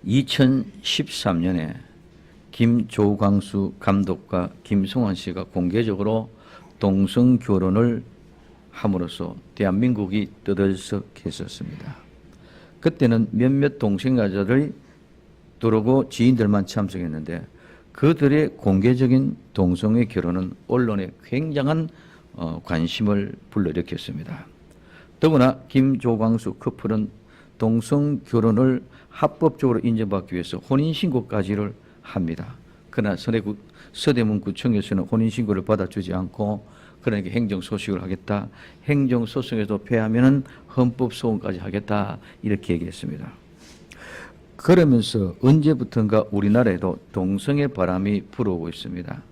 2013년에 김조광수 감독과 김성환 씨가 공개적으로 동성 결혼을 함으로써 대한민국이 떠들썩했었습니다. 그때는 몇몇 동성애자들이 들어오고 지인들만 참석했는데 그들의 공개적인 동성애 결혼은 언론에 굉장한 관심을 불러일으켰습니다. 더구나 김조광수 커플은 동성 결혼을 합법적으로 인정받기 위해서 혼인신고까지를 합니다. 그러나 서대문구청에서는 혼인신고를 받아주지 않고 그러니까 행정소송을 하겠다. 행정소송에도 패하면 헌법소원까지 하겠다. 이렇게 얘기했습니다. 그러면서 언제부턴가 우리나라에도 동성애 바람이 불어오고 있습니다.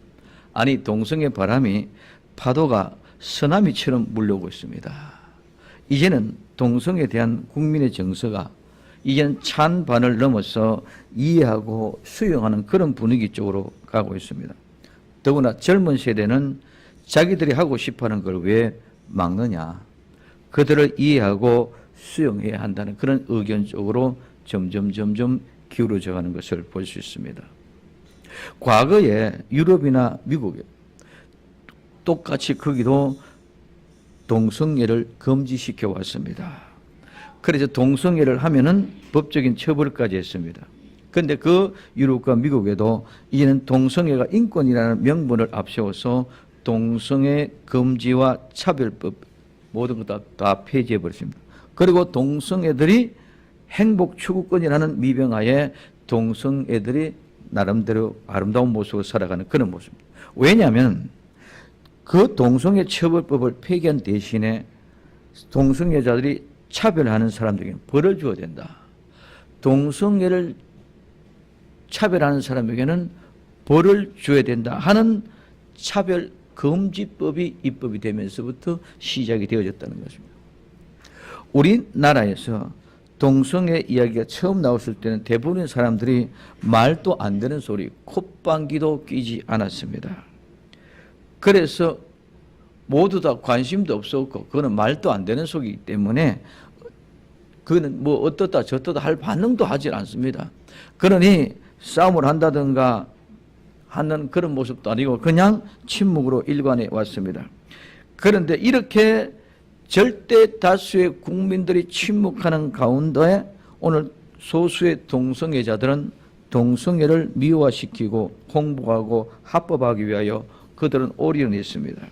아니 동성애 바람이 파도가 쓰나미처럼 물려오고 있습니다. 이제는 동성애에 대한 국민의 정서가 이제는 찬반을 넘어서 이해하고 수용하는 그런 분위기 쪽으로 가고 있습니다. 더구나 젊은 세대는 자기들이 하고 싶어하는 걸 왜 막느냐. 그들을 이해하고 수용해야 한다는 그런 의견 쪽으로 점점 기울어져 가는 것을 볼 수 있습니다. 과거에 유럽이나 미국에 똑같이 거기도 동성애를 금지시켜 왔습니다. 그래서 동성애를 하면은 법적인 처벌까지 했습니다. 그런데 그 유럽과 미국에도 이제는 동성애가 인권이라는 명분을 앞세워서 동성애 금지와 차별법 모든 것 다 폐지해 버렸습니다. 그리고 동성애들이 행복 추구권이라는 미병하에 동성애들이 나름대로 아름다운 모습으로 살아가는 그런 모습입니다. 왜냐하면 그 동성애 처벌법을 폐기한 대신에 동성애자들이 차별하는 사람들에게 벌을 줘야 된다. 동성애를 차별하는 사람에게는 벌을 줘야 된다 하는 차별 금지법이 입법이 되면서부터 시작이 되어졌다는 것입니다. 우리나라에서 동성애 이야기가 처음 나왔을 때는 대부분의 사람들이 말도 안 되는 소리, 콧방귀도 끼지 않았습니다. 그래서 모두 다 관심도 없었고 그거는 말도 안 되는 소리이기 때문에 그거는 뭐 어떻다 저떻다 할 반응도 하지 않습니다. 그러니 싸움을 한다든가 하는 그런 모습도 아니고 그냥 침묵으로 일관해 왔습니다. 그런데 이렇게 절대 다수의 국민들이 침묵하는 가운데 오늘 소수의 동성애자들은 동성애를 미화시키고 홍보하고 합법하기 위하여 그들은 오리언했습니다.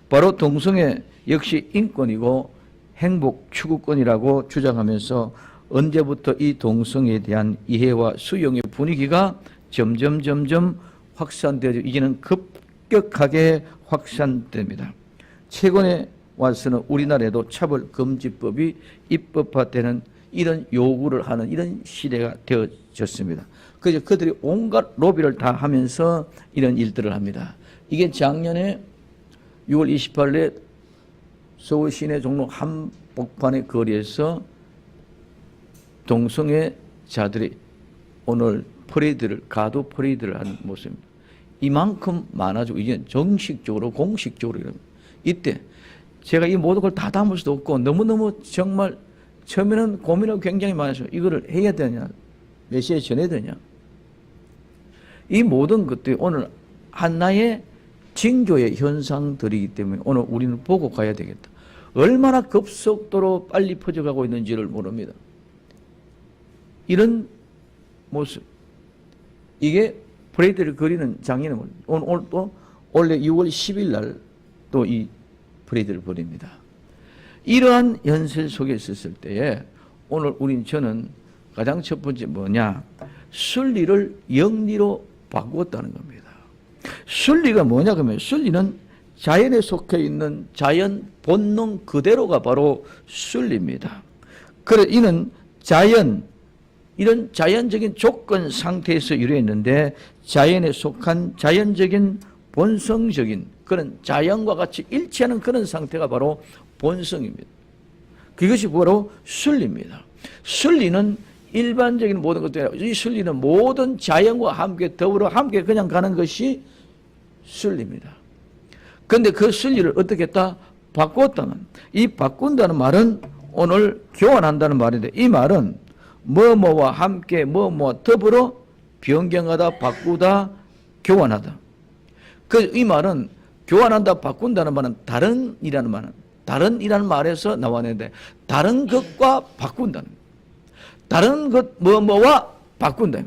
바로 동성애 역시 인권이고 행복 추구권이라고 주장하면서 언제부터 이 동성애에 대한 이해와 수용의 분위기가 점점 확산되어 이제는 급격하게 확산됩니다. 최근에 와서는 우리나라에도 차별금지법이 입법화되는 이런 요구를 하는 이런 시대가 되어졌습니다. 그래서 그들이 온갖 로비를 다 하면서 이런 일들을 합니다. 이게 작년에 6월 28일에 서울 시내 종로 한복판의 거리에서 동성애자들이 오늘 퍼레이드를 가도 퍼레이드를 하는 모습입니다. 이만큼 많아지고 이제 정식적으로 공식적으로 이럽니다. 이때 제가 이 모든 걸 다 담을 수도 없고 너무너무 정말 처음에는 고민을 굉장히 많이 했어요. 이거를 해야 되냐, 몇 시에 전해야 되냐. 이 모든 것들이 오늘 하나의 징조의 현상들이기 때문에 오늘 우리는 보고 가야 되겠다. 얼마나 급속도로 빨리 퍼져가고 있는지를 모릅니다. 이런 모습. 이게 퍼레이드를 그리는 장면은 오늘 또 원래 6월 10일 날 또 이 퍼레이드를 벌입니다. 이러한 현실 속에 있었을 때에 오늘 저는 가장 첫 번째 뭐냐, 순리를 영리로 바꾸었다는 겁니다. 순리가 뭐냐 그러면 순리는 자연에 속해 있는 자연 본능 그대로가 바로 순리입니다. 그래 이는 이런 자연적인 조건 상태에서 이루어졌는데 자연에 속한 자연적인 본성적인 그런 자연과 같이 일치하는 그런 상태가 바로 본성입니다. 그것이 바로 순리입니다. 순리는 일반적인 모든 것들, 이 순리는 모든 자연과 함께 더불어 함께 그냥 가는 것이 순리입니다. 그런데 그 순리를 어떻게 했다? 바꿨다면, 이 바꾼다는 말은 오늘 교환한다는 말인데 이 말은 뭐뭐와 함께 뭐뭐 더불어 변경하다, 바꾸다, 교환하다. 이 말은 교환한다, 바꾼다는 말은 다른이라는 말에서 나왔는데 다른 것과 바꾼다는, 다른 것 뭐뭐와 바꾼다.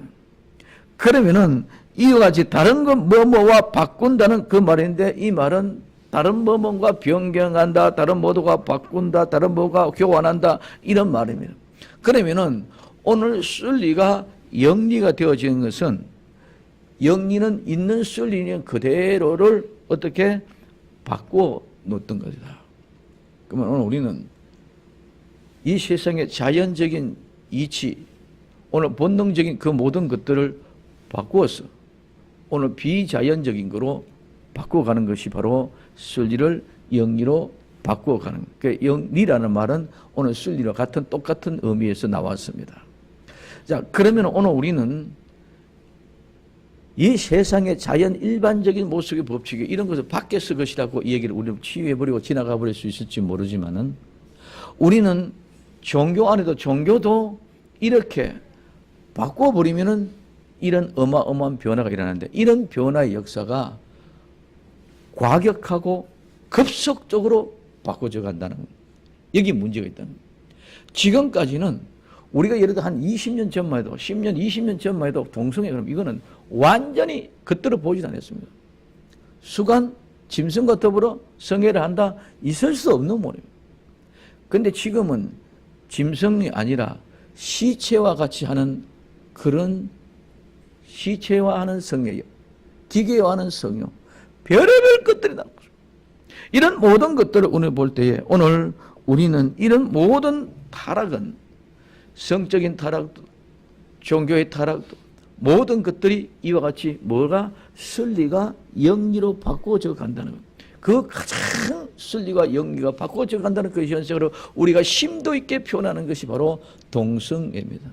그러면은 이와 같이 다른 것 뭐뭐와 바꾼다는 그 말인데 이 말은 다른 뭐뭐가 변경한다, 다른 뭐도가 바꾼다, 다른 뭐가 교환한다 이런 말입니다. 그러면은 오늘 순리가 영리가 되어지는 것은 영리는 있는 순리는 그대로를 어떻게 바꾸어 놓던 것이다. 그러면 오늘 우리는 이 세상의 자연적인 이치, 오늘 본능적인 그 모든 것들을 바꾸어서 오늘 비자연적인 거로 바꾸어가는 것이 바로 순리를 영리로 바꾸어가는. 그 영리라는 말은 오늘 순리와 똑같은 의미에서 나왔습니다. 자, 그러면 오늘 우리는 이 세상의 자연 일반적인 모습의 법칙이 이런 것을 밖에서 것이라고 이 얘기를 우리는 치유해버리고 지나가 버릴 수 있을지 모르지만은 우리는 종교 안에도 종교도 이렇게 바꿔버리면은 이런 어마어마한 변화가 일어나는데 이런 변화의 역사가 과격하고 급속적으로 바꿔져 간다는 거예요. 여기 문제가 있다는 거예요. 지금까지는 우리가 예를 들어 한 20년 전만 해도 10년, 20년 전만 해도 동성애 그럼 이거는 완전히 겉들어 보지도 않았습니다. 수간, 짐승과 더불어 성애를 한다 있을 수 없는 모습입니다. 그런데 지금은 짐승이 아니라 시체와 같이 하는 그런 시체화하는 성애요, 기계화하는 성요, 별의별 것들이 나오는 거죠. 이런 모든 것들을 오늘 볼 때에 오늘 우리는 이런 모든 타락은 성적인 타락도 종교의 타락도 모든 것들이 이와 같이 뭐가 순리가 영리로 바꿔져 간다는 것. 그 가장 순리가 영리가 바꿔져 간다는 그 현상으로 우리가 심도 있게 표현하는 것이 바로 동성애입니다.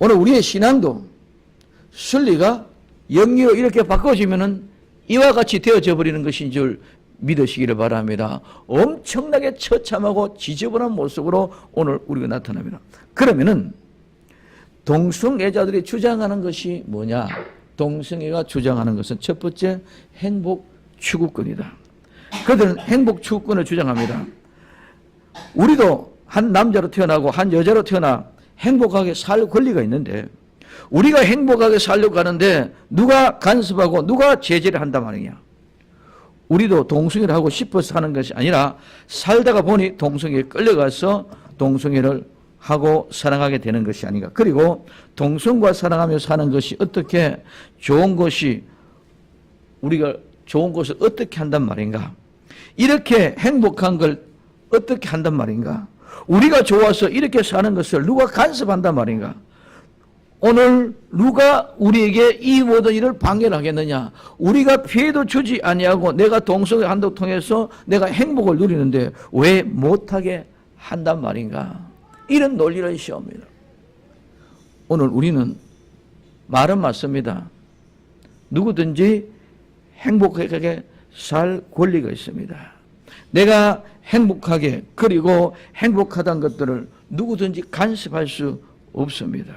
오늘 우리의 신앙도 순리가 영리로 이렇게 바꿔지면은 이와 같이 되어져 버리는 것인 줄 믿으시기를 바랍니다. 엄청나게 처참하고 지저분한 모습으로 오늘 우리가 나타납니다. 그러면은 동성애자들이 주장하는 것이 뭐냐? 동성애가 주장하는 것은 첫 번째 행복 추구권이다. 그들은 행복 추구권을 주장합니다. 우리도 한 남자로 태어나고 한 여자로 태어나 행복하게 살 권리가 있는데 우리가 행복하게 살려고 하는데 누가 간섭하고 누가 제재를 한단 말이냐? 우리도 동성애를 하고 싶어서 하는 것이 아니라 살다가 보니 동성애에 끌려가서 동성애를 하고 사랑하게 되는 것이 아닌가. 그리고 동성과 사랑하며 사는 것이 어떻게 좋은 것이 우리가 좋은 것을 어떻게 한단 말인가. 이렇게 행복한 걸 어떻게 한단 말인가. 우리가 좋아서 이렇게 사는 것을 누가 간섭한단 말인가. 오늘 누가 우리에게 이 모든 일을 방해를 하겠느냐. 우리가 피해도 주지 아니하고 내가 동성애 한다고 통해서 내가 행복을 누리는데 왜 못하게 한단 말인가. 이런 논리를 시험합니다. 오늘 우리는 말은 맞습니다. 누구든지 행복하게 살 권리가 있습니다. 내가 행복하게 그리고 행복하다는 것들을 누구든지 간섭할 수 없습니다.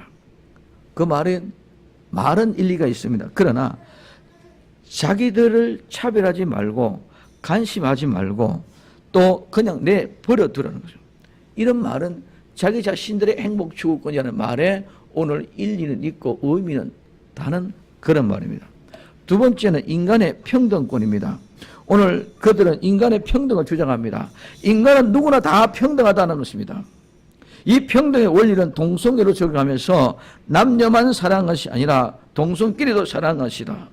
그 말은 일리가 있습니다. 그러나 자기들을 차별하지 말고 간섭하지 말고 또 그냥 내버려두라는 거죠. 이런 말은 자기 자신들의 행복 추구권이라는 말에 오늘 일리는 있고 의미는 다른 그런 말입니다. 두 번째는 인간의 평등권입니다. 오늘 그들은 인간의 평등을 주장합니다. 인간은 누구나 다 평등하다는 것입니다. 이 평등의 원리는 동성애로 적용하면서 남녀만 사랑하는 것이 아니라 동성끼리도 사랑하는 것이다.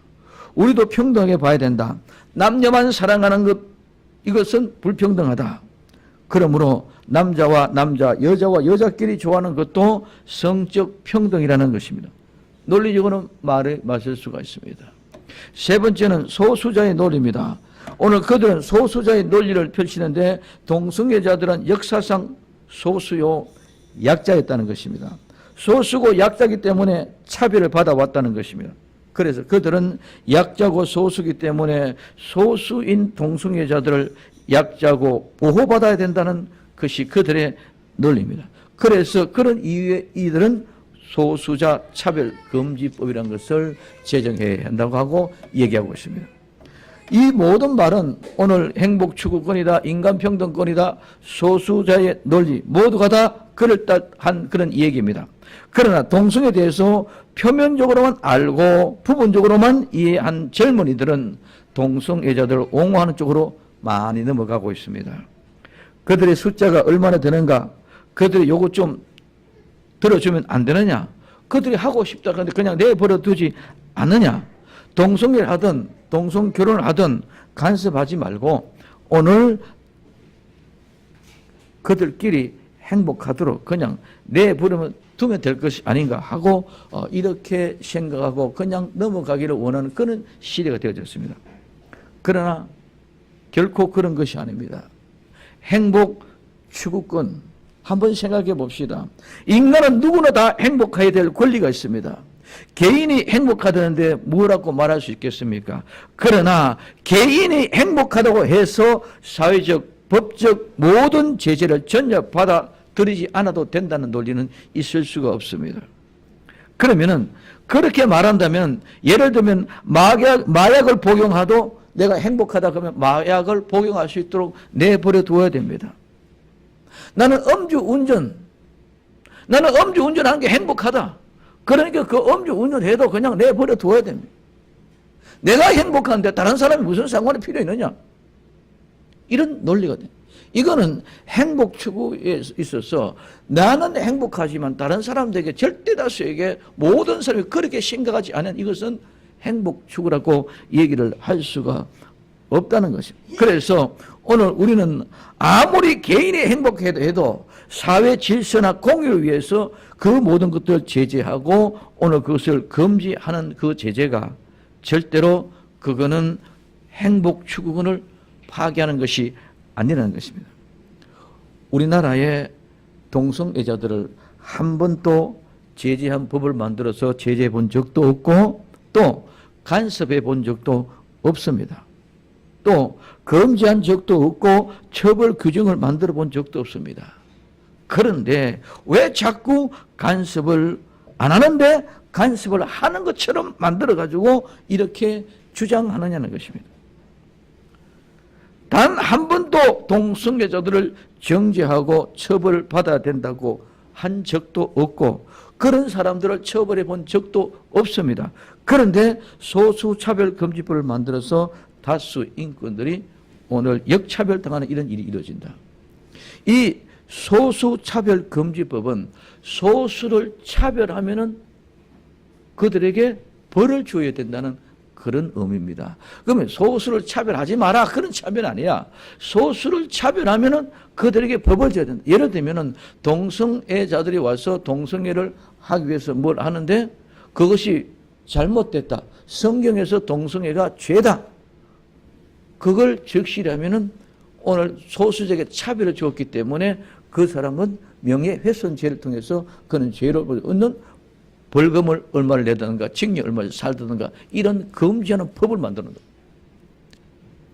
우리도 평등하게 봐야 된다. 남녀만 사랑하는 것, 이것은 불평등하다. 그러므로 남자와 남자, 여자와 여자끼리 좋아하는 것도 성적 평등이라는 것입니다. 논리적으로는 말을 맞을 수가 있습니다. 세 번째는 소수자의 논리입니다. 오늘 그들은 소수자의 논리를 펼치는데 동성애자들은 역사상 소수요 약자였다는 것입니다. 소수고 약자이기 때문에 차별을 받아왔다는 것입니다. 그래서 그들은 약자고 소수이기 때문에 소수인 동성애자들을 약자고 보호받아야 된다는 것이 그들의 논리입니다. 그래서 그런 이유에 이들은 소수자 차별 금지법이라는 것을 제정해야 한다고 하고 얘기하고 있습니다. 이 모든 말은 오늘 행복 추구권이다, 인간평등권이다, 소수자의 논리 모두가 다 그럴듯한 그런 얘기입니다. 그러나 동성에 대해서 표면적으로만 알고 부분적으로만 이해한 젊은이들은 동성애자들을 옹호하는 쪽으로 많이 넘어가고 있습니다. 그들의 숫자가 얼마나 되는가, 그들의 요구 좀 들어주면 안 되느냐, 그들이 하고 싶다 그런데 그냥 내버려 두지 않느냐, 동성애를 하든 동성결혼을 하든 간섭하지 말고 오늘 그들끼리 행복하도록 그냥 내버려 두면 될 것이 아닌가 하고 이렇게 생각하고 그냥 넘어가기를 원하는 그런 시대가 되어졌습니다. 그러나 결코 그런 것이 아닙니다. 행복 추구권 한번 생각해 봅시다. 인간은 누구나 다 행복해야 될 권리가 있습니다. 개인이 행복하다는데 뭐라고 말할 수 있겠습니까? 그러나 개인이 행복하다고 해서 사회적, 법적 모든 제재를 전혀 받아들이지 않아도 된다는 논리는 있을 수가 없습니다. 그러면은 그렇게 말한다면 예를 들면 마약을 복용하도 내가 행복하다 그러면 마약을 복용할 수 있도록 내버려 두어야 됩니다. 나는 음주운전하는 게 행복하다. 그러니까 그 음주운전해도 그냥 내버려 두어야 됩니다. 내가 행복한데 다른 사람이 무슨 상관이 필요 있느냐? 이런 논리가 돼. 이거는 행복 추구에 있어서 나는 행복하지만 다른 사람들에게 절대 다수에게 모든 사람이 그렇게 생각하지 않은 이것은 행복 추구라고 얘기를 할 수가 없다는 것입니다. 그래서 오늘 우리는 아무리 개인이 행복해도 사회 질서나 공유를 위해서 그 모든 것들을 제재하고 오늘 그것을 금지하는 그 제재가 절대로 그거는 행복 추구권을 파괴하는 것이 아니라는 것입니다. 우리나라의 동성애자들을 한 번도 제재한 법을 만들어서 제재해 본 적도 없고 또 간섭해 본 적도 없습니다. 또 금지한 적도 없고 처벌 규정을 만들어 본 적도 없습니다. 그런데 왜 자꾸 간섭을 안 하는데 간섭을 하는 것처럼 만들어 가지고 이렇게 주장하느냐는 것입니다. 단 한 번도 동성애자들을 정죄하고 처벌받아야 된다고 한 적도 없고 그런 사람들을 처벌해 본 적도 없습니다. 그런데 소수차별금지법을 만들어서 다수 인권들이 오늘 역차별당하는 이런 일이 이루어진다. 이 소수차별금지법은 소수를 차별하면은 그들에게 벌을 줘야 된다는 그런 의미입니다. 그러면 소수를 차별하지 마라 그런 차별 아니야. 소수를 차별하면은 그들에게 법을 줘야 된다. 예를 들면은 동성애자들이 와서 동성애를 하기 위해서 뭘 하는데 그것이 잘못됐다. 성경에서 동성애가 죄다. 그걸 적시하면은 오늘 소수적인 차별을 주었기 때문에 그 사람은 명예훼손죄를 통해서 그는 죄를 얻는 벌금을 얼마를 내든가 징역 얼마를 살든가 이런 금지하는 법을 만드는 거예요.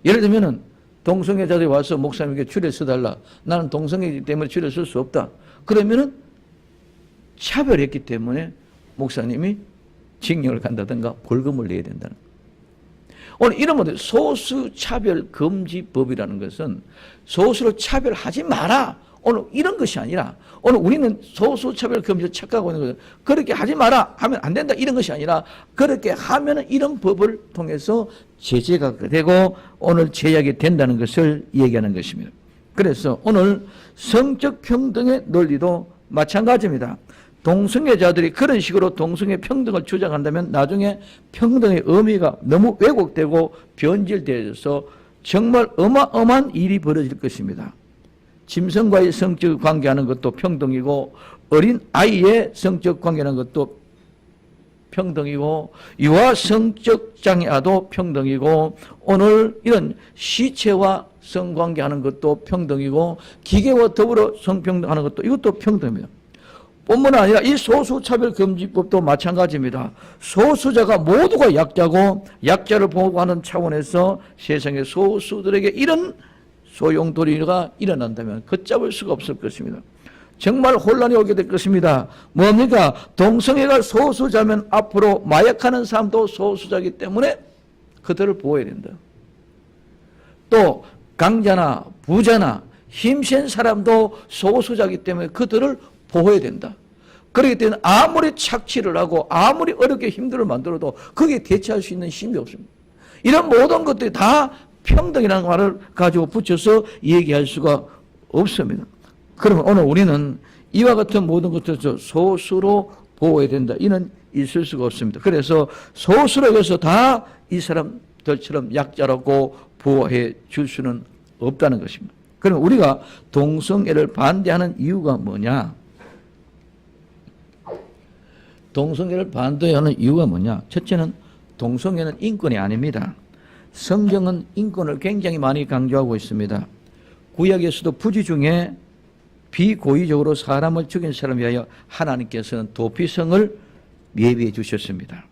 예를 들면은 동성애자들이 와서 목사님에게 줄에 서달라. 나는 동성애이기 때문에 줄에 설 수 없다. 그러면은 차별했기 때문에 목사님이 징역을 간다든가 벌금을 내야 된다는 거예요. 오늘 이런 모델 소수차별금지법이라는 것은 소수를 차별하지 마라. 오늘 이런 것이 아니라 오늘 우리는 소수차별금지를 착각하고 있는 거죠. 그렇게 하지 마라 하면 안 된다 이런 것이 아니라 그렇게 하면 이런 법을 통해서 제재가 되고 오늘 제약이 된다는 것을 얘기하는 것입니다. 그래서 오늘 성적 평등의 논리도 마찬가지입니다. 동성애자들이 그런 식으로 동성애 평등을 주장한다면 나중에 평등의 의미가 너무 왜곡되고 변질되어서 정말 어마어마한 일이 벌어질 것입니다. 짐승과의 성적 관계하는 것도 평등이고 어린 아이의 성적 관계하는 것도 평등이고 유아 성적 장애아도 평등이고 오늘 이런 시체와 성관계하는 것도 평등이고 기계와 더불어 성평등하는 것도 이것도 평등입니다. 뿐만 아니라 이 소수차별금지법도 마찬가지입니다. 소수자가 모두가 약자고 약자를 보호하는 차원에서 세상의 소수들에게 이런 소용돌이가 일어난다면 걷잡을 수가 없을 것입니다. 정말 혼란이 오게 될 것입니다. 뭡니까? 동성애가 소수자면 앞으로 마약하는 사람도 소수자이기 때문에 그들을 보호해야 된다. 또 강자나 부자나 힘센 사람도 소수자이기 때문에 그들을 보호해야 된다. 그렇기 때문에 아무리 착취를 하고 아무리 어렵게 힘들어 만들어도 거기에 대처할 수 있는 힘이 없습니다. 이런 모든 것들이 다 평등이라는 말을 가지고 붙여서 얘기할 수가 없습니다. 그러면 오늘 우리는 이와 같은 모든 것들을 소수로 보호해야 된다. 이는 있을 수가 없습니다. 그래서 소수로 해서 다 이 사람들처럼 약자라고 보호해 줄 수는 없다는 것입니다. 그럼 우리가 동성애를 반대하는 이유가 뭐냐? 동성애를 반대하는 이유가 뭐냐? 첫째는 동성애는 인권이 아닙니다. 성경은 인권을 굉장히 많이 강조하고 있습니다. 구약에서도 부지 중에 비고의적으로 사람을 죽인 사람을 위하여 하나님께서는 도피성을 예비해 주셨습니다.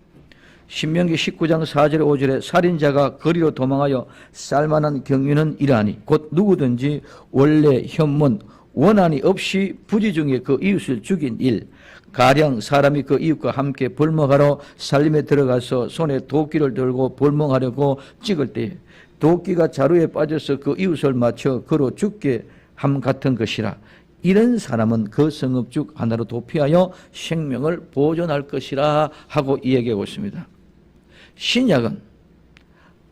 신명기 19장 4절 5절에 살인자가 거리로 도망하여 살만한 경위는 이러하니 곧 누구든지 원래 현문 원한이 없이 부지 중에 그 이웃을 죽인 일, 가령 사람이 그 이웃과 함께 볼멍하러 살림에 들어가서 손에 도끼를 들고 볼멍하려고 찍을 때 도끼가 자루에 빠져서 그 이웃을 맞춰 그로 죽게 함 같은 것이라. 이런 사람은 그 성읍죽 하나로 도피하여 생명을 보존할 것이라 하고 이야기하고 있습니다. 신약은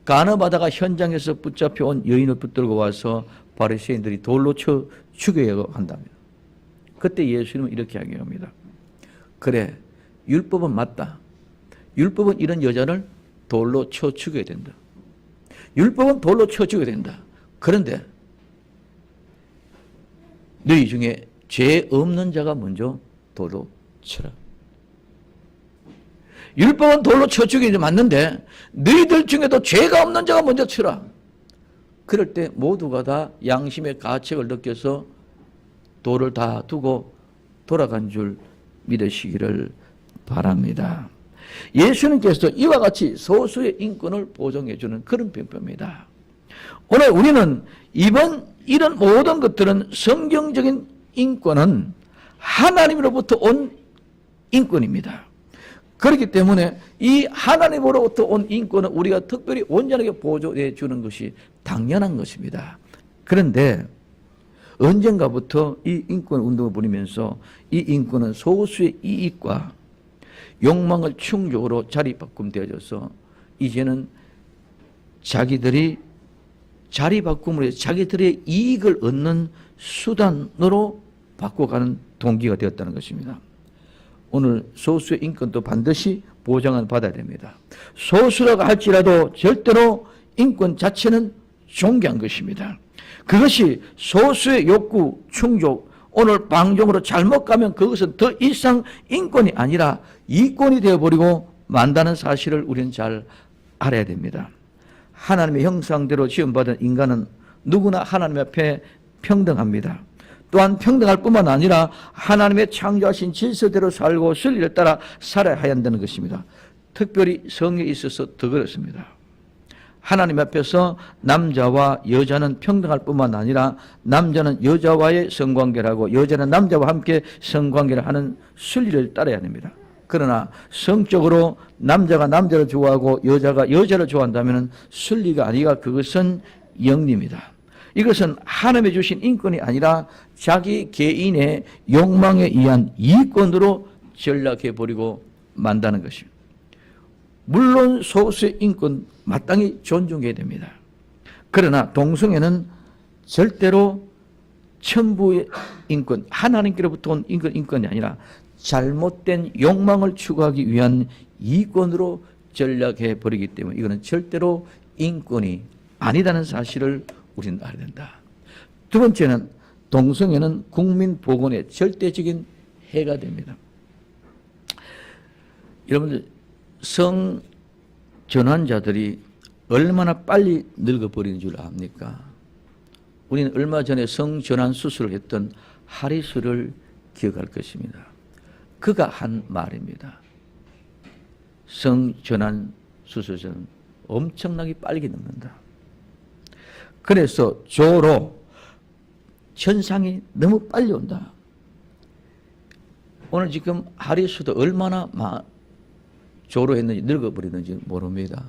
간음하다가 현장에서 붙잡혀 온 여인을 붙들고 와서 바리새인들이 돌로 쳐 죽여야 한답니다. 그때 예수님은 이렇게 이야기합니다. 그래, 율법은 맞다. 율법은 이런 여자를 돌로 쳐 죽여야 된다. 율법은 돌로 쳐 죽여야 된다. 그런데 너희 중에 죄 없는 자가 먼저 돌로 쳐라. 율법은 돌로 쳐 죽이지 맞는데 너희들 중에도 죄가 없는 자가 먼저 쳐라. 그럴 때 모두가 다 양심의 가책을 느껴서 돌을 다 두고 돌아간 줄 믿으시기를 바랍니다. 예수님께서 이와 같이 소수의 인권을 보장해 주는 그런 병법입니다. 오늘 우리는 이런 모든 것들은 성경적인 인권은 하나님으로부터 온 인권입니다. 그렇기 때문에 이 하나님으로부터 온 인권은 우리가 특별히 온전하게 보존해 주는 것이 당연한 것입니다. 그런데 언젠가부터 이 인권 운동을 벌이면서 이 인권은 소수의 이익과 욕망을 충족으로 자리바꿈되어져서 이제는 자기들이 자리바꿈으로 해서 자기들의 이익을 얻는 수단으로 바꿔가는 동기가 되었다는 것입니다. 오늘 소수의 인권도 반드시 보장을 받아야 됩니다. 소수라고 할지라도 절대로 인권 자체는 존귀한 것입니다. 그것이 소수의 욕구 충족, 오늘 방종으로 잘못 가면 그것은 더 이상 인권이 아니라 이권이 되어버리고 만다는 사실을 우리는 잘 알아야 됩니다. 하나님의 형상대로 지음받은 인간은 누구나 하나님 앞에 평등합니다. 또한 평등할 뿐만 아니라 하나님의 창조하신 질서대로 살고 순리를 따라 살아야 한다는 것입니다. 특별히 성에 있어서 더 그렇습니다. 하나님 앞에서 남자와 여자는 평등할 뿐만 아니라 남자는 여자와의 성관계를 하고 여자는 남자와 함께 성관계를 하는 순리를 따라야 합니다. 그러나 성적으로 남자가 남자를 좋아하고 여자가 여자를 좋아한다면 순리가 아니라 그것은 영리입니다. 이것은 하나님이 주신 인권이 아니라 자기 개인의 욕망에 의한 이권으로 전락해버리고 만다는 것입니다. 물론 소수의 인권 마땅히 존중해야 됩니다. 그러나 동성애는 절대로 천부의 인권, 하나님께로부터 온 인권이 아니라 잘못된 욕망을 추구하기 위한 이권으로 전락해버리기 때문에 이거는 절대로 인권이 아니라는 사실을 우리는 알아야 된다. 두 번째는 동성애는 국민 보건에 절대적인 해가 됩니다. 여러분들 성 전환자들이 얼마나 빨리 늙어버리는 줄 압니까? 우리는 얼마 전에 성 전환 수술을 했던 하리수를 기억할 것입니다. 그가 한 말입니다. 성 전환 수술은 엄청나게 빨리 늙는다. 그래서 조로 현상이 너무 빨리 온다. 오늘 지금 하리수도 얼마나 조로했는지 늙어버리는지 모릅니다.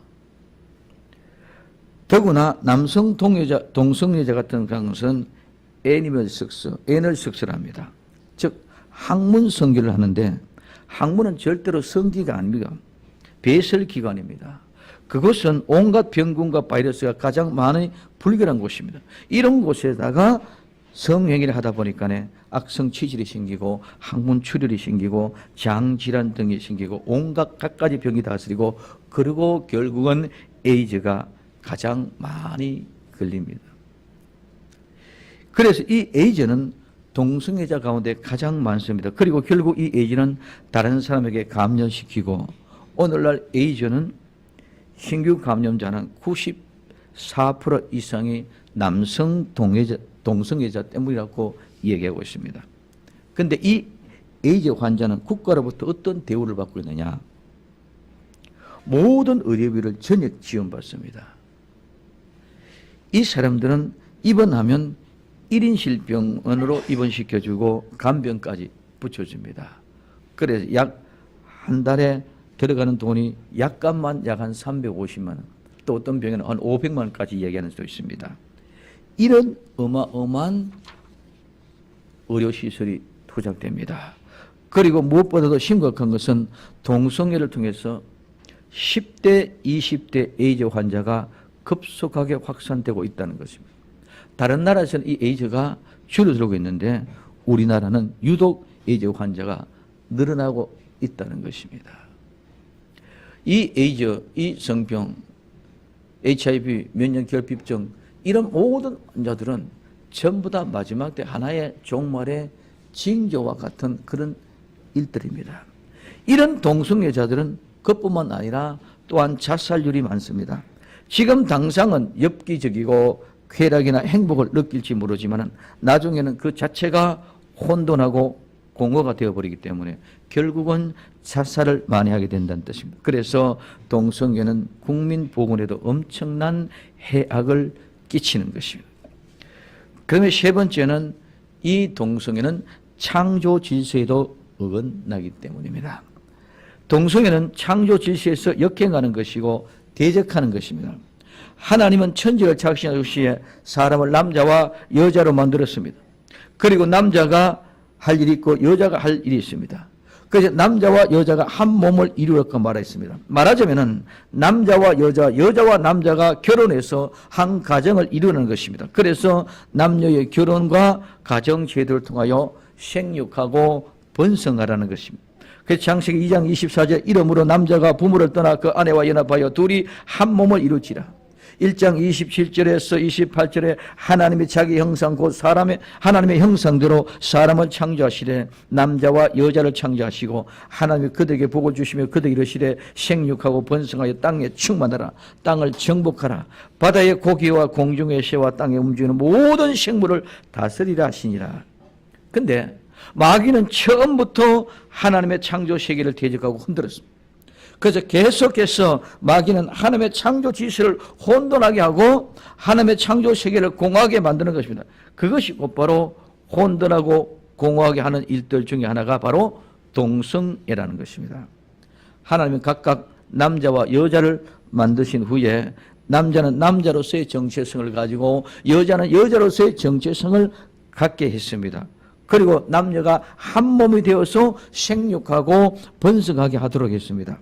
더구나 남성 동성애자 같은 경우는 애니멀 섹스랍니다. 즉 학문 성기를 하는데 학문은 절대로 성기가 아닙니다. 배설기관입니다. 그것은 온갖 병균과 바이러스가 가장 많이 불결한 곳입니다. 이런 곳에다가 성행위를 하다 보니까 악성 치질이 생기고 항문 출혈이 생기고 장질환 등이 생기고 온갖 갖가지 병이 다스리고 그리고 결국은 에이즈가 가장 많이 걸립니다. 그래서 이 에이즈는 동성애자 가운데 가장 많습니다. 그리고 결국 이 에이즈는 다른 사람에게 감염시키고 오늘날 에이즈는 신규 감염자는 94% 이상이 남성 동성애자 때문이라고 얘기하고 있습니다. 그런데 이 에이즈 환자는 국가로부터 어떤 대우를 받고 있느냐? 모든 의료비를 전액 지원받습니다. 이 사람들은 입원하면 1인 실병원으로 입원시켜주고 간병까지 붙여줍니다. 그래서 약 한 달에 들어가는 돈이 약값만 약 한 350만 원, 또 어떤 병에는 한 500만 원까지 얘기하는 수도 있습니다. 이런 어마어마한 의료시설이 투작됩니다. 그리고 무엇보다도 심각한 것은 동성애를 통해서 10대, 20대 에이즈 환자가 급속하게 확산되고 있다는 것입니다. 다른 나라에서는 이 에이즈가 줄어들고 있는데 우리나라는 유독 에이즈 환자가 늘어나고 있다는 것입니다. 이 에이즈, 이 성병, HIV, 면역결핍증 이런 모든 환자들은 전부 다 마지막 때 하나의 종말의 징조와 같은 그런 일들입니다. 이런 동성애자들은 그뿐만 아니라 또한 자살률이 많습니다. 지금 당장은 엽기적이고 쾌락이나 행복을 느낄지 모르지만 나중에는 그 자체가 혼돈하고 공허가 되어버리기 때문에 결국은 자살을 많이 하게 된다는 뜻입니다. 그래서 동성애는 국민 보건에도 엄청난 해악을 끼치는 것입니다. 그러면 세 번째는 이 동성애는 창조 질서에도 어긋나기 때문입니다. 동성애는 창조 질서에서 역행하는 것이고 대적하는 것입니다. 하나님은 천지를 창조하시기에 사람을 남자와 여자로 만들었습니다. 그리고 남자가 할 일이 있고 여자가 할 일이 있습니다. 그래서 남자와 여자가 한 몸을 이루었고 말했습니다. 말하자면 남자와 여자와 남자가 결혼해서 한 가정을 이루는 것입니다. 그래서 남녀의 결혼과 가정 제도를 통하여 생육하고 번성하라는 것입니다. 그래서 창세기 2장 24절 이러므로 남자가 부모를 떠나 그 아내와 연합하여 둘이 한 몸을 이루지라. 1장 27절에서 28절에 하나님이 자기 형상 곧 하나님의 형상대로 사람을 창조하시되 남자와 여자를 창조하시고 하나님이 그들에게 복을 주시며 그들에게 이르시되 생육하고 번성하여 땅에 충만하라. 땅을 정복하라. 바다의 고기와 공중의 새와 땅에 움직이는 모든 생물을 다스리라 하시니라. 근데 마귀는 처음부터 하나님의 창조 세계를 대적하고 흔들었습니다. 그래서 계속해서 마귀는 하나님의 창조 질서를 혼돈하게 하고 하나님의 창조 세계를 공허하게 만드는 것입니다. 그것이 곧바로 혼돈하고 공허하게 하는 일들 중에 하나가 바로 동성애라는 것입니다. 하나님은 각각 남자와 여자를 만드신 후에 남자는 남자로서의 정체성을 가지고 여자는 여자로서의 정체성을 갖게 했습니다. 그리고 남녀가 한 몸이 되어서 생육하고 번성하게 하도록 했습니다.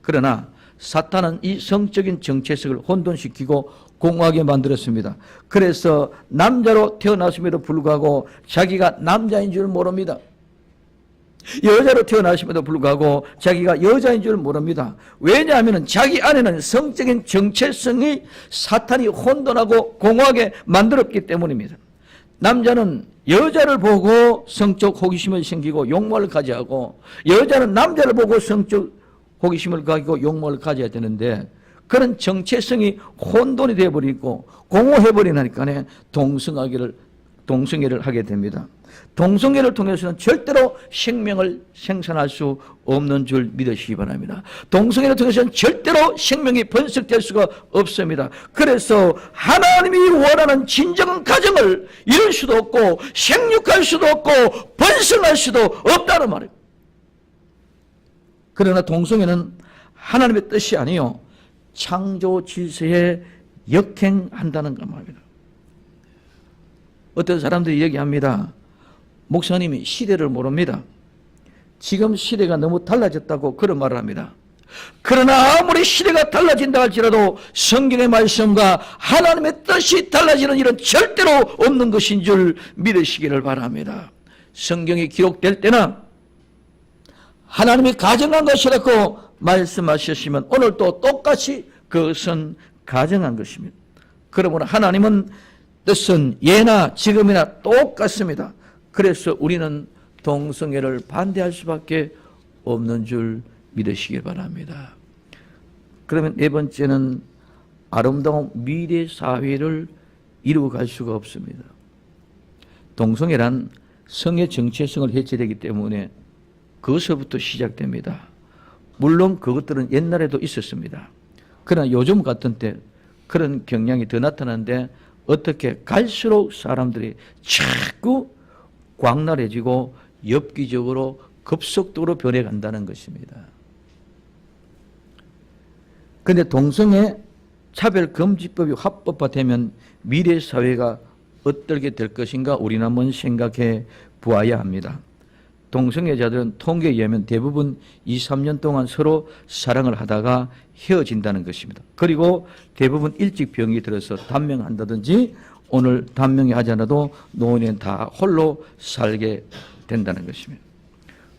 그러나 사탄은 이 성적인 정체성을 혼돈시키고 공허하게 만들었습니다. 그래서 남자로 태어났음에도 불구하고 자기가 남자인 줄 모릅니다. 여자로 태어났음에도 불구하고 자기가 여자인 줄 모릅니다. 왜냐하면 자기 안에는 성적인 정체성이 사탄이 혼돈하고 공허하게 만들었기 때문입니다. 남자는 여자를 보고 성적 호기심을 생기고 욕망을 가져야 하고 여자는 남자를 보고 성적 호기심을 가지고 욕망을 가져야 되는데 그런 정체성이 혼돈이 되어버리고 공허해버리니까 동성애를 하게 됩니다. 동성애를 통해서는 절대로 생명을 생산할 수 없는 줄 믿으시기 바랍니다. 동성애를 통해서는 절대로 생명이 번식될 수가 없습니다. 그래서 하나님이 원하는 진정한 가정을 이룰 수도 없고 생육할 수도 없고 번성할 수도 없다는 말입니다. 그러나 동성애는 하나님의 뜻이 아니요 창조 질서에 역행한다는 것 말입니다. 어떤 사람들이 얘기합니다. 목사님이 시대를 모릅니다. 지금 시대가 너무 달라졌다고 그런 말을 합니다. 그러나 아무리 시대가 달라진다 할지라도 성경의 말씀과 하나님의 뜻이 달라지는 일은 절대로 없는 것인 줄 믿으시기를 바랍니다. 성경이 기록될 때나 하나님이 가정한 것이라고 말씀하셨으면 오늘도 똑같이 그것은 가정한 것입니다. 그러므로 하나님은 뜻은 예나 지금이나 똑같습니다. 그래서 우리는 동성애를 반대할 수밖에 없는 줄 믿으시기 바랍니다. 그러면 네 번째는 아름다운 미래 사회를 이루어갈 수가 없습니다. 동성애란 성의 정체성을 해체되기 때문에 그것부터 시작됩니다. 물론 그것들은 옛날에도 있었습니다. 그러나 요즘 같은 때 그런 경향이 더 나타나는데 어떻게 갈수록 사람들이 자꾸 광활해지고 엽기적으로 급속도로 변해간다는 것입니다. 그런데 동성애 차별금지법이 합법화되면 미래 사회가 어떻게 될 것인가 우리는 한번 생각해 보아야 합니다. 동성애자들은 통계에 의하면 대부분 2, 3년 동안 서로 사랑을 하다가 헤어진다는 것입니다. 그리고 대부분 일찍 병이 들어서 단명한다든지 오늘 단명이 하지 않아도 노인은 다 홀로 살게 된다는 것입니다.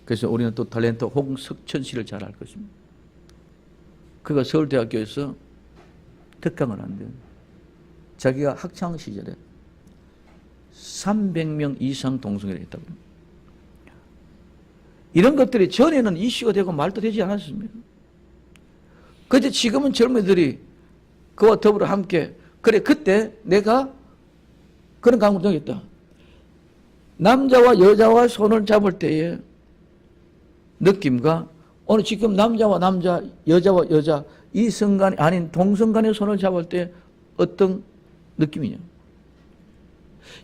그래서 우리는 또 탤런트 홍석천 씨를 잘 알 것입니다. 그가 서울대학교에서 특강을 한대요. 자기가 학창시절에 300명 이상 동성애를 했다고 합니다. 이런 것들이 전에는 이슈가 되고 말도 되지 않았습니다. 그런데 지금은 젊은이들이 그와 더불어 함께 그래 그때 내가 그런 감정이 있다. 남자와 여자와 손을 잡을 때의 느낌과 오늘 지금 남자와 남자, 여자와 여자 이성간이 아닌 동성간의 손을 잡을 때 어떤 느낌이냐.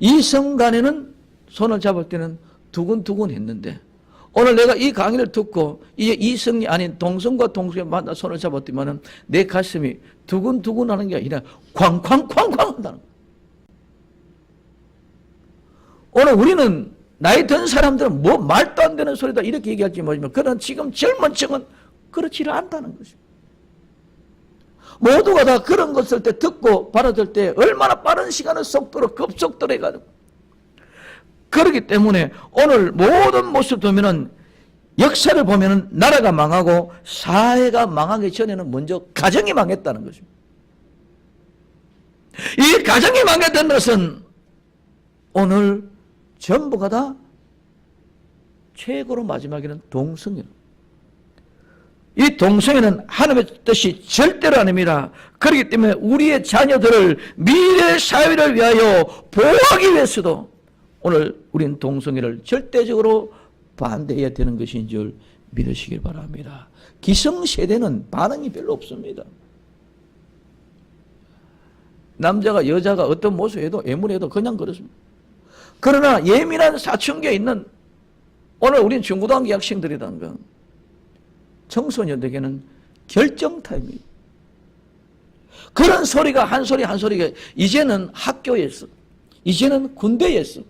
이성간에는 손을 잡을 때는 두근두근 했는데 오늘 내가 이 강의를 듣고 이제 이성이 아닌 동성과 동성이 만나 손을 잡았더니만은 내 가슴이 두근두근 하는 게 아니라 쾅쾅쾅쾅 한다는 거예요. 오늘 우리는 나이 든 사람들은 뭐 말도 안 되는 소리다 이렇게 얘기할지 모르지만 그런 지금 젊은 층은 그렇지를 않다는 것입니다. 모두가 다 그런 것을 때 듣고 받아들 때 얼마나 빠른 시간의 속도로 급속도로 해가지고 그렇기 때문에 오늘 모든 모습 보면은 역사를 보면은 나라가 망하고 사회가 망하기 전에는 먼저 가정이 망했다는 것입니다. 이 가정이 망했다는 것은 오늘 전부가 다 최고로 마지막에는 동성애로. 이 동성애는 하나님의 뜻이 절대로 아닙니다. 그렇기 때문에 우리의 자녀들을 미래 사회를 위하여 보호하기 위해서도 오늘 우리는 동성애를 절대적으로 반대해야 되는 것인 줄 믿으시길 바랍니다. 기성세대는 반응이 별로 없습니다. 남자가 여자가 어떤 모습에도 애물해도 그냥 그렇습니다. 그러나 예민한 사춘기에 있는 오늘 우리는 중고등학교 학생들이라든가 청소년들에게는 결정 타임입니다. 그런 소리가 한 소리 한 소리가 이제는 학교에서 이제는 군대에서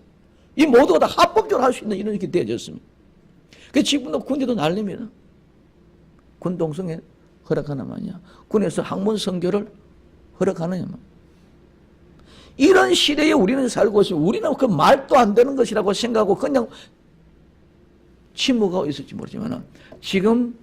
이 모두가 다 합법적으로 할 수 있는 이런 게 되어졌습니다. 그 지금도 군대도 난립니다. 군 동성애 허락하나 마냐. 군에서 학문 선교를 허락하느냐. 이런 시대에 우리는 살고 있으면 우리는 그 말도 안 되는 것이라고 생각하고 그냥 침묵하고 있을지 모르지만 지금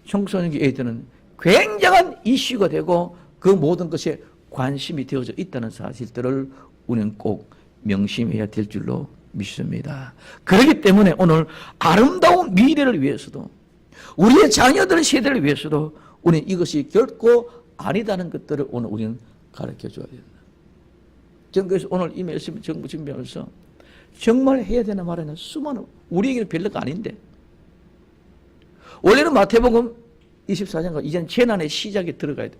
청소년기 애들은 굉장한 이슈가 되고 그 모든 것에 관심이 되어져 있다는 사실들을 우리는 꼭 명심해야 될 줄로 믿습니다. 그렇기 때문에 오늘 아름다운 미래를 위해서도 우리의 자녀들 세대를 위해서도 우리는 이것이 결코 아니다는 것들을 오늘 우리는 가르쳐 줘야 된다. 저는 그래서 오늘 이 말씀 정부 준비하면서 정말 해야 되는 말에는 수많은 우리에게는 별로가 아닌데 원래는 마태복음 24장과 이제는 재난의 시작에 들어가야 돼.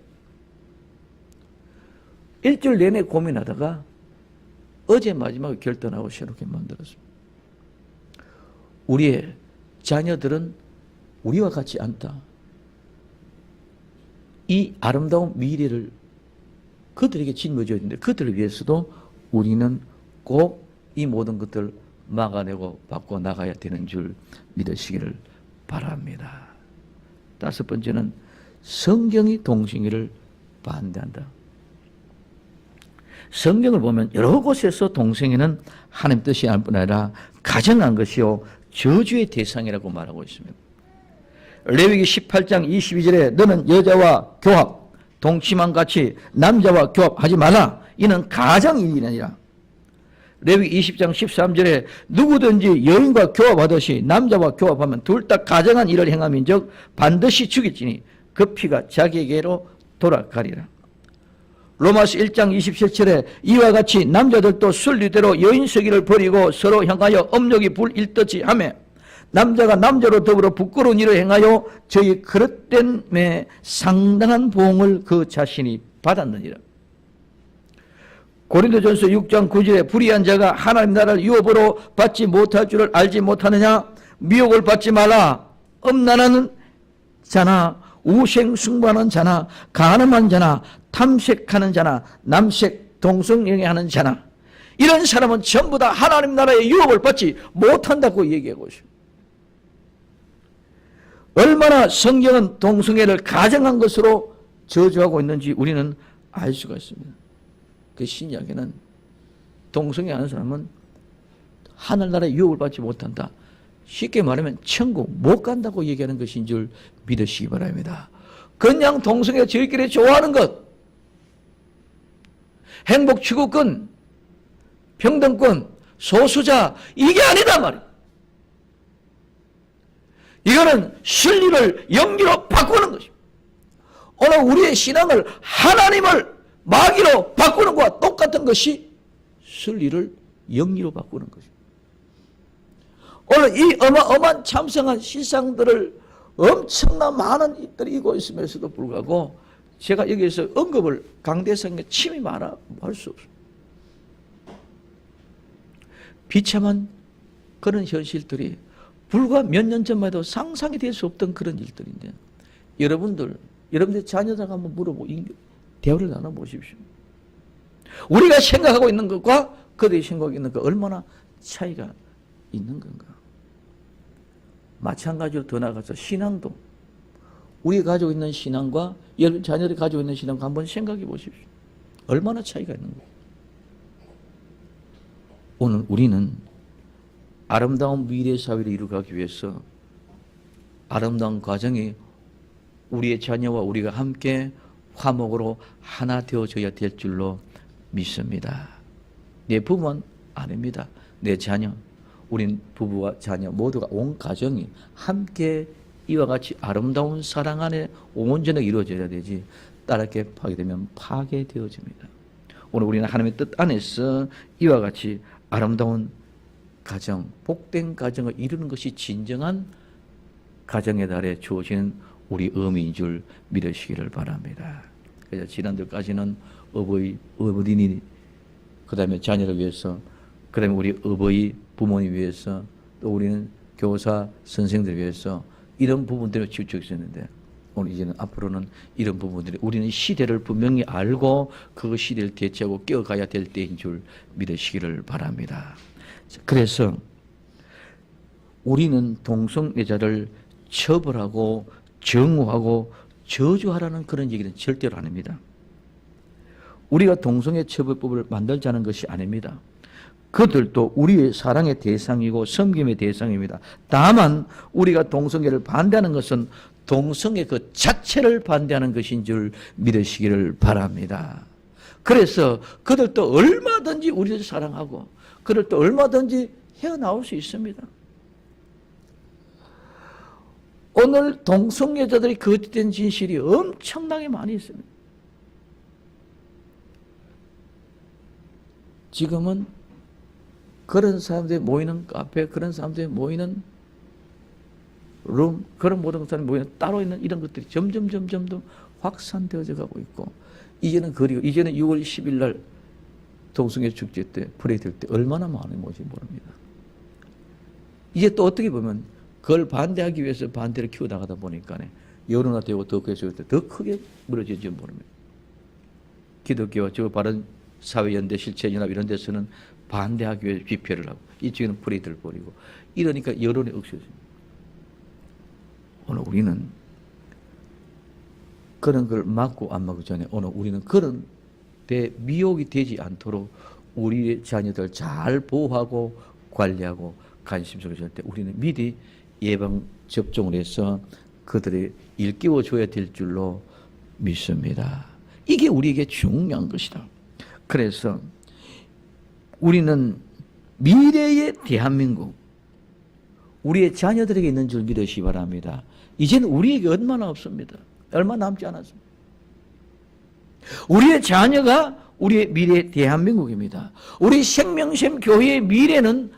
일주일 내내 고민하다가 어제 마지막에 결단하고 새롭게 만들었습니다. 우리의 자녀들은 우리와 같지 않다. 이 아름다운 미래를 그들에게 짊어져야 되는데 그들을 위해서도 우리는 꼭 이 모든 것들을 막아내고 바꿔나가야 되는 줄 믿으시기를 바랍니다. 다섯 번째는 성경이 동성애를 반대한다. 성경을 보면 여러 곳에서 동성애는 하나님 뜻이 아닐 뿐 아니라 가정한 것이요 저주의 대상이라고 말하고 있습니다. 레위기 18장 22절에 너는 여자와 교합, 동침한 같이 남자와 교합하지 마라. 이는 가정일이니라. 레위기 20장 13절에 누구든지 여인과 교합하듯이 남자와 교합하면 둘 다 가정한 일을 행함인즉 반드시 죽일지니 그 피가 자기에게로 돌아가리라. 로마서 1장 27절에 이와 같이 남자들도 순리대로 여인 세기를 버리고 서로 향하여 업력이 불일듯이 하며 남자가 남자로 더불어 부끄러운 일을 행하여 저희 그릇됨에 상당한 보응을 그 자신이 받았느니라. 고린도전서 6장 9절에 불의한 자가 하나님 나라를 유업으로 받지 못할 줄을 알지 못하느냐. 미혹을 받지 말라. 음란하는 자나 우생숭배하는 자나 간음한 자나 탐색하는 자나 남색 동성애하는 자나 이런 사람은 전부 다 하나님 나라의 유업을 받지 못한다고 얘기하고 있습니다. 얼마나 성경은 동성애를 가정한 것으로 저주하고 있는지 우리는 알 수가 있습니다. 그 신약에는 동성애하는 사람은 하늘나라의 유업을 받지 못한다. 쉽게 말하면 천국 못 간다고 얘기하는 것인 줄 믿으시기 바랍니다. 그냥 동성애 저희끼리 좋아하는 것, 행복 추구권, 평등권, 소수자 이게 아니다 말이에요. 이거는 진리를 영리로 바꾸는 것입니다. 오늘 우리의 신앙을 하나님을 마귀로 바꾸는 것과 똑같은 것이 진리를 영리로 바꾸는 것입니다. 오늘 이 어마어마한 참성한 실상들을 엄청난 많은 일들이 이고 있으면서도 불구하고 제가 여기에서 언급을 강대성에 침이 많아 할 수 없습니다. 비참한 그런 현실들이 불과 몇 년 전만 해도 상상이 될 수 없던 그런 일들인데 여러분들 자녀들에게 한번 물어보고 대화를 나눠보십시오. 우리가 생각하고 있는 것과 그들이 생각하고 있는 것 얼마나 차이가 있는 건가. 마찬가지로 더 나아가서 신앙도 우리가 가지고 있는 신앙과 여러분 자녀들이 가지고 있는 신앙과 한번 생각해 보십시오. 얼마나 차이가 있는 거예요. 오늘 우리는 아름다운 미래 사회를 이루기 위해서 아름다운 과정이 우리의 자녀와 우리가 함께 화목으로 하나 되어져야 될 줄로 믿습니다. 내 부모는 아닙니다. 내 자녀, 우린 부부와 자녀 모두가 온 가정이 함께 이와 같이 아름다운 사랑 안에 온전하게 이루어져야 되지 따르게 파괴되면 파괴되어집니다. 오늘 우리는 하나님의 뜻 안에서 이와 같이 아름다운 가정, 복된 가정을 이루는 것이 진정한 가정의 달에 주어지는 우리 의미인 줄 믿으시기를 바랍니다. 그래서 지난주까지는 어버이니 그 다음에 자녀를 위해서 그 다음에 우리 부모님 위해서 또 우리는 교사, 선생들 위해서 이런 부분들을 집중했었는데 오늘 이제는 앞으로는 이런 부분들이 우리는 시대를 분명히 알고 그 시대를 대체하고 깨어가야 될 때인 줄 믿으시기를 바랍니다. 그래서 우리는 동성애자를 처벌하고 정오하고 저주하라는 그런 얘기는 절대로 아닙니다. 우리가 동성애 처벌법을 만들자는 것이 아닙니다. 그들도 우리의 사랑의 대상이고 섬김의 대상입니다. 다만 우리가 동성애를 반대하는 것은 동성애 그 자체를 반대하는 것인 줄 믿으시기를 바랍니다. 그래서 그들도 얼마든지 우리를 사랑하고 그들도 얼마든지 헤어나올 수 있습니다. 오늘 동성애자들이 거짓된 진실이 엄청나게 많이 있습니다. 지금은 그런 사람들이 모이는 카페, 그런 사람들이 모이는 룸, 그런 모든 사람이 모이는 따로 있는 이런 것들이 점점 확산되어져 가고 있고 이제는 6월 10일 날 동성애 축제 때, 프레이드 때 얼마나 많이 모인지 모릅니다. 이제 또 어떻게 보면 그걸 반대하기 위해서 반대를 키워나가다 보니까 여론화되고 더 크게 무너질지 모릅니다. 기독교와 저 바른 사회연대 실천연합 이런 데서는 반대하기 위해 집회를 하고 이쪽에는 프레이드를 벌이고 이러니까 여론이 억세집니다. 오늘 우리는 그런 걸 막고 안 막기 전에 오늘 우리는 그런 데 미혹이 되지 않도록 우리의 자녀들 잘 보호하고 관리하고 관심 속에 줄 때 우리는 미리 예방 접종을 해서 그들이 일깨워줘야 될 줄로 믿습니다. 이게 우리에게 중요한 것이다. 그래서 우리는 미래의 대한민국, 우리의 자녀들에게 있는 줄 믿으시기 바랍니다. 이제는 우리에게 얼마나 없습니다. 얼마 남지 않았습니다. 우리의 자녀가 우리의 미래의 대한민국입니다. 우리 생명샘 교회의 미래는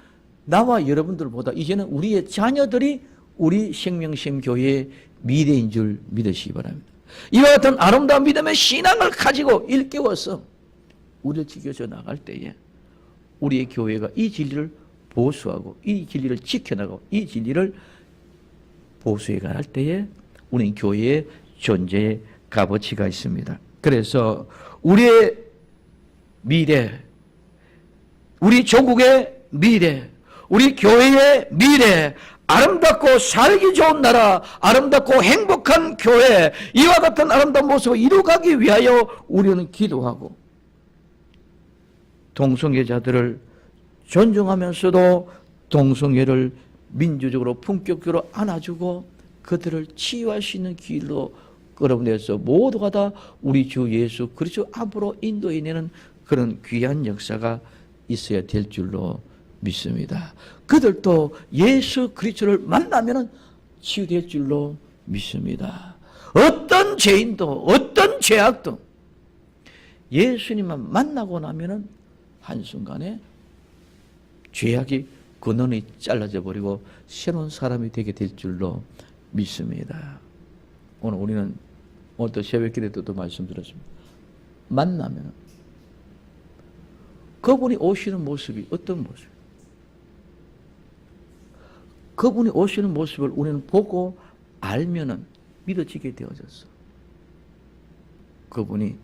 나와 여러분들보다 이제는 우리의 자녀들이 우리 생명샘 교회의 미래인 줄 믿으시기 바랍니다. 이와 같은 아름다운 믿음의 신앙을 가지고 일깨워서 우리를 지켜져 나갈 때에 우리의 교회가 이 진리를 보수하고 이 진리를 지켜나가고 이 진리를 보수해 갈 때에 우리는 교회의 존재의 값어치가 있습니다. 그래서 우리의 미래, 우리 조국의 미래, 우리 교회의 미래, 아름답고 살기 좋은 나라, 아름답고 행복한 교회, 이와 같은 아름다운 모습을 이루어가기 위하여 우리는 기도하고 동성애자들을 존중하면서도 동성애를 민주적으로 품격적으로 안아주고 그들을 치유할 수 있는 길로 끌어내서 모두가 다 우리 주 예수 그리스도 앞으로 인도해내는 그런 귀한 역사가 있어야 될 줄로 믿습니다. 그들도 예수 그리스도를 만나면 치유될 줄로 믿습니다. 어떤 죄인도 어떤 죄악도 예수님만 만나고 나면 한순간에 죄악이 근원이 잘라져 버리고 새로운 사람이 되게 될 줄로 믿습니다. 오늘 우리는 오늘 또 새벽 기도 때도 말씀드렸습니다. 만나면 그분이 오시는 모습이 어떤 모습? 그분이 오시는 모습을 우리는 보고 알면은 믿어지게 되어졌어. 그분이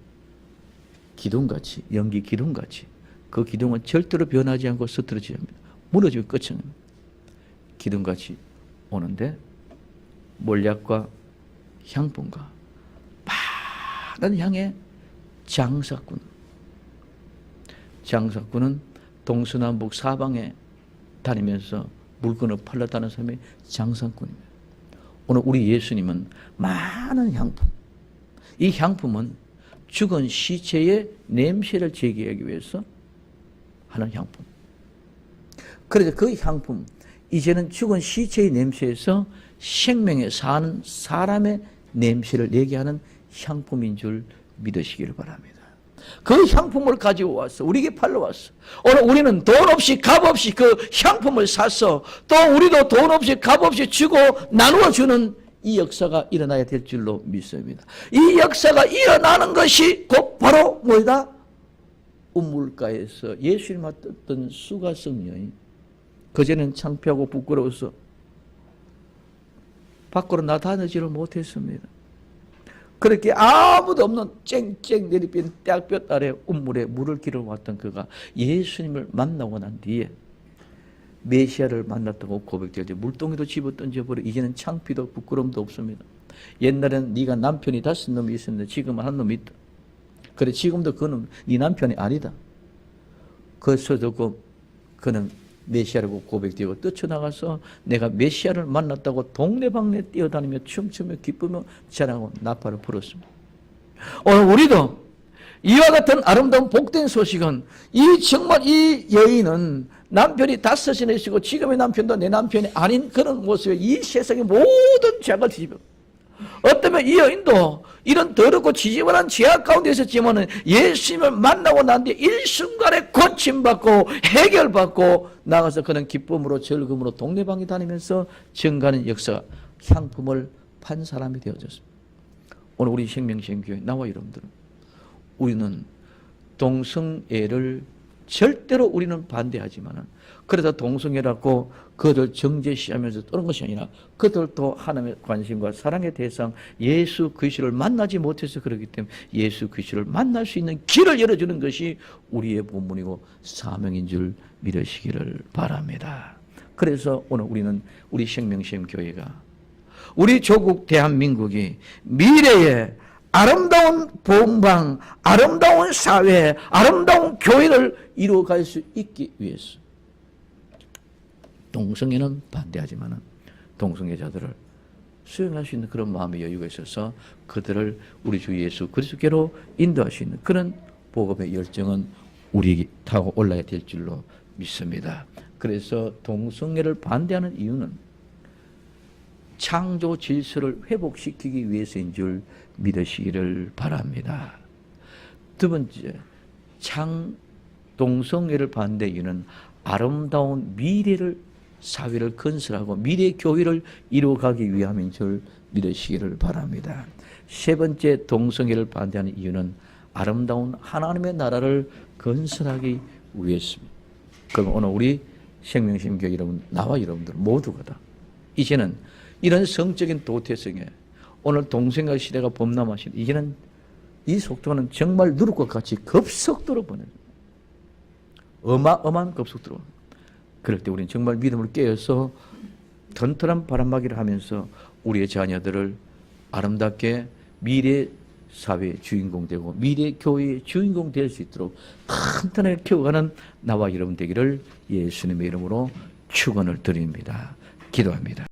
기둥같이, 연기 기둥같이 그 기둥은 절대로 변하지 않고 서투러지지 않습니다. 무너지고 끝은 기둥같이 오는데 몰약과 향분과 많은 향의 장사꾼은 동서남북 사방에 다니면서 물건을 팔렸다는 사람이 장사꾼입니다. 오늘 우리 예수님은 많은 향품, 이 향품은 죽은 시체의 냄새를 제거하기 위해서 하는 향품. 그래서 그 향품, 이제는 죽은 시체의 냄새에서 생명에 사는 사람의 냄새를 내게 하는 향품인 줄 믿으시기를 바랍니다. 그 향품을 가지고 왔어. 우리에게 팔러 왔어. 오늘 우리는 돈 없이 값 없이 그 향품을 샀어. 또 우리도 돈 없이 값 없이 주고 나누어 주는 이 역사가 일어나야 될 줄로 믿습니다. 이 역사가 일어나는 것이 곧 바로 뭐다? 우물가에서 예수를 맡았던 수가성 여인. 그전에는 창피하고 부끄러워서 밖으로 나타나지를 못했습니다. 그렇게 아무도 없는 쨍쨍 내리빈 떼약볕 아래 우물에 물을 길어 왔던 그가 예수님을 만나고 난 뒤에 메시아를 만났다고 고백되었지. 물동이도 집어 던져버려. 이제는 창피도 부끄러움도 없습니다. 옛날에는 네가 남편이 5놈이 있었는데 지금은 한 놈이 있다. 그래 지금도 그는 네 남편이 아니다. 그래서도 그는 메시아라고 고백되고 뛰쳐나가서 내가 메시아를 만났다고 동네방네 뛰어다니며 춤추며 기쁘며 자랑하고 나팔을 불었습니다. 오늘 우리도 이와 같은 아름다운 복된 소식은 정말 이 여인은 남편이 5이나 있고 지금의 남편도 내 남편이 아닌 그런 모습에 이 세상의 모든 죄악을 뒤집어. 어쩌면 이 여인도 이런 더럽고 지저분한 죄악 가운데 있었지만 예수님을 만나고 난 뒤에 일순간에 고침받고 해결받고 나가서 그는 기쁨으로 즐거움으로 동네방에 다니면서 증가하는 역사, 향품을 판 사람이 되어졌습니다. 오늘 우리 생명샘교회 나와 여러분들은 우리는 동성애를 절대로 우리는 반대하지만은 그러다 동성애라고 그들 정죄시하면서 떠는 것이 아니라 그들도 하나님의 관심과 사랑의 대상 예수 그리스도를 만나지 못해서 그렇기 때문에 예수 그리스도를 만날 수 있는 길을 열어주는 것이 우리의 본분이고 사명인 줄 믿으시기를 바랍니다. 그래서 오늘 우리는 우리 생명시험 교회가 우리 조국 대한민국이 미래에 아름다운 본방, 아름다운 사회, 아름다운 교회를 이루어갈 수 있기 위해서 동성애는 반대하지만 동성애자들을 수용할 수 있는 그런 마음의 여유가 있어서 그들을 우리 주 예수 그리스도께로 인도할 수 있는 그런 복음의 열정은 우리 타고 올라야 될 줄로 믿습니다. 그래서 동성애를 반대하는 이유는 창조 질서를 회복시키기 위해서인 줄 믿으시기를 바랍니다. 두 번째, 동성애를 반대 이유는 아름다운 미래를 사회를 건설하고 미래 교회를 이루어가기 위함인 줄 믿으시기를 바랍니다. 세 번째, 동성애를 반대하는 이유는 아름다운 하나님의 나라를 건설하기 위해서입니다. 그럼 오늘 우리 생명심교회 여러분, 나와 여러분들 모두가 다 이제는 이런 성적인 도태성에 오늘 동성애 시대가 범람하신 이제는 이 속도는 정말 누룩과 같이 급속도로 보내요. 어마어마한 급속도로. 그럴 때 우리는 정말 믿음을 깨어서 튼튼한 바람막이를 하면서 우리의 자녀들을 아름답게 미래 사회의 주인공 되고 미래 교회의 주인공 될 수 있도록 튼튼하게 키워가는 나와 여러분 되기를 예수님의 이름으로 축원을 드립니다. 기도합니다.